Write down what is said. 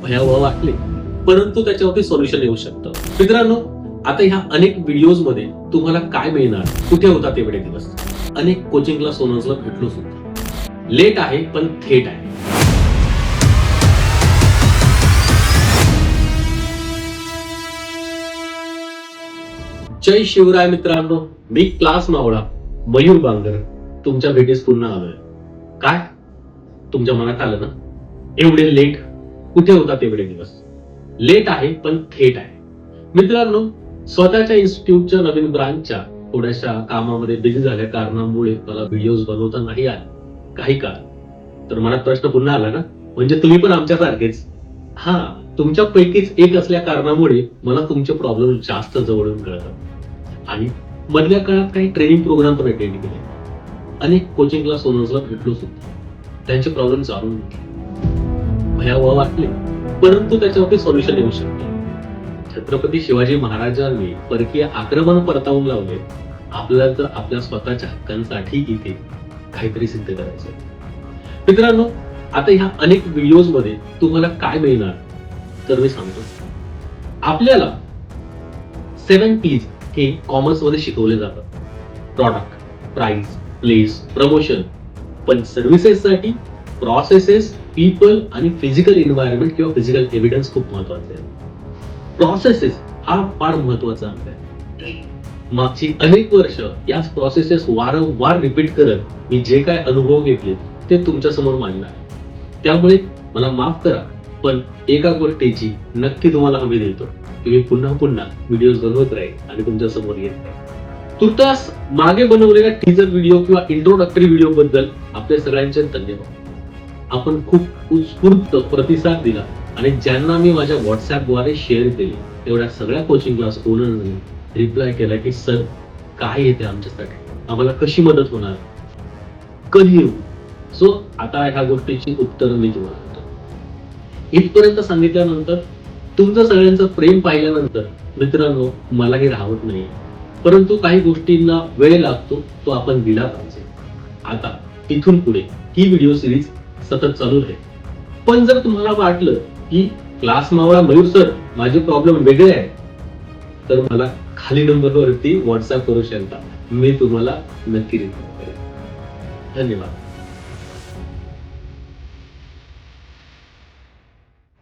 भयावह वाटले, परंतु त्याच्यावरती सोल्युशन येऊ शकतं. मित्रांनो, आता ह्या अनेक व्हिडिओज मध्ये तुम्हाला काय मिळणार, कुठे होता तेवढे दिवस. अनेक कोचिंग क्लास ओनर्सला भेटलो सुद्धा. लेट आहे पण थेट आहे. जय शिवराय मित्रांनो, मी क्लास मावळा मयूर बांगर तुमच्या भेटीस पुन्हा आलोय. काय तुमच्या मनात आलं ना, एवढे लेट, कुठे होता तेवढे दिवस. लेट आहे पण थेट आहे. मित्रांनो, स्वतःच्या इन्स्टिट्यूटच्या नवीन ब्रांचच्या थोड्याशा कामामध्ये बिझी झाल्या कारणामुळे मला व्हिडिओज बनवता नाही आले काही काळ. तर मनात प्रश्न पुन्हा आला ना, म्हणजे तुम्ही पण आमच्यासारखेच. हा, तुमच्यापैकीच एक असल्या कारणामुळे मला तुमचे प्रॉब्लेम जास्त जवळून कळतात. आणि मधल्या काळात काही ट्रेनिंग प्रोग्राम पण अटेंड केले, अनेक कोचिंग क्लास ओनर्सला भेटलो सुद्धा, त्यांचे प्रॉब्लेम जाणून घेतले. भयावह वाटले, परंतु त्याच्यावरती सोल्युशन येऊ शकते. छत्रपती शिवाजी महाराजांनी परकीय आक्रमण परतावून लावले. आपल्याला तर आपल्या स्वतःच्या हक्कांसाठी इथे काहीतरी सिद्ध करायचं. मित्रांनो, आता ह्या अनेक व्हिडिओज मध्ये तुम्हाला काय मिळणार तर मी सांगतो. आपल्याला 7 P's हे कॉमर्स मध्ये शिकवले जातात. Product, price, place, promotion. पण सर्व्हिसेस साठी प्रोसेसेस, पीपल आणि फिजिकल एन्व्हायरमेंट किंवा फिजिकल एव्हिडन्स खूप महत्वाचे आहे. प्रोसेसेस हा फार महत्वाचा आहे. मागची अनेक वर्ष याच प्रोसेसेस वारंवार रिपीट करत मी जे काय अनुभव घेतले ते तुमच्या समोर मांडणार. त्यामुळे मला माफ करा, पण एका गोष्टीची नक्की तुम्हाला हमी देतो की मी पुन्हा पुन्हा व्हिडिओज बनवत राहील आणि तुमच्या समोर येत राहील. तुर्तास मागे बनवलेल्या टीजर व्हिडिओ किंवा इंट्रोडक्टरी व्हिडिओ बद्दल आपल्या सगळ्यांचे धन्यवाद. आपण खूप उत्स्फूर्त प्रतिसाद दिला आणि ज्यांना मी माझ्या व्हॉट्सअपद्वारे शेअर केले तेवढ्या सगळ्या कोचिंग क्लास ओनरने रिप्लाय केला की सर, काय येते आमच्यासाठी, आम्हाला कशी मदत होणार, कधी येऊ. सो आता ह्या गोष्टीची उत्तर मी तुम्हाला देतो. इथपर्यंत सांगितल्यानंतर, तुमचं सगळ्यांचं प्रेम पाहिल्यानंतर मित्रांनो, मलाही राहत नाही. परंतु काही गोष्टींना वेळ लागतो, तो आपण दिला पाहिजे. आता इथून पुढे ही व्हिडिओ सिरीज सतत चालू राहील. पण जर तुम्हाला वाटलं की क्लास मावळा मयूर सर, माझे प्रॉब्लेम वेगळे आहे, तर मला खाली नंबरवरती व्हॉट्सअप करू शकता. मी तुम्हाला नक्की रिप्लाय करेन. धन्यवाद.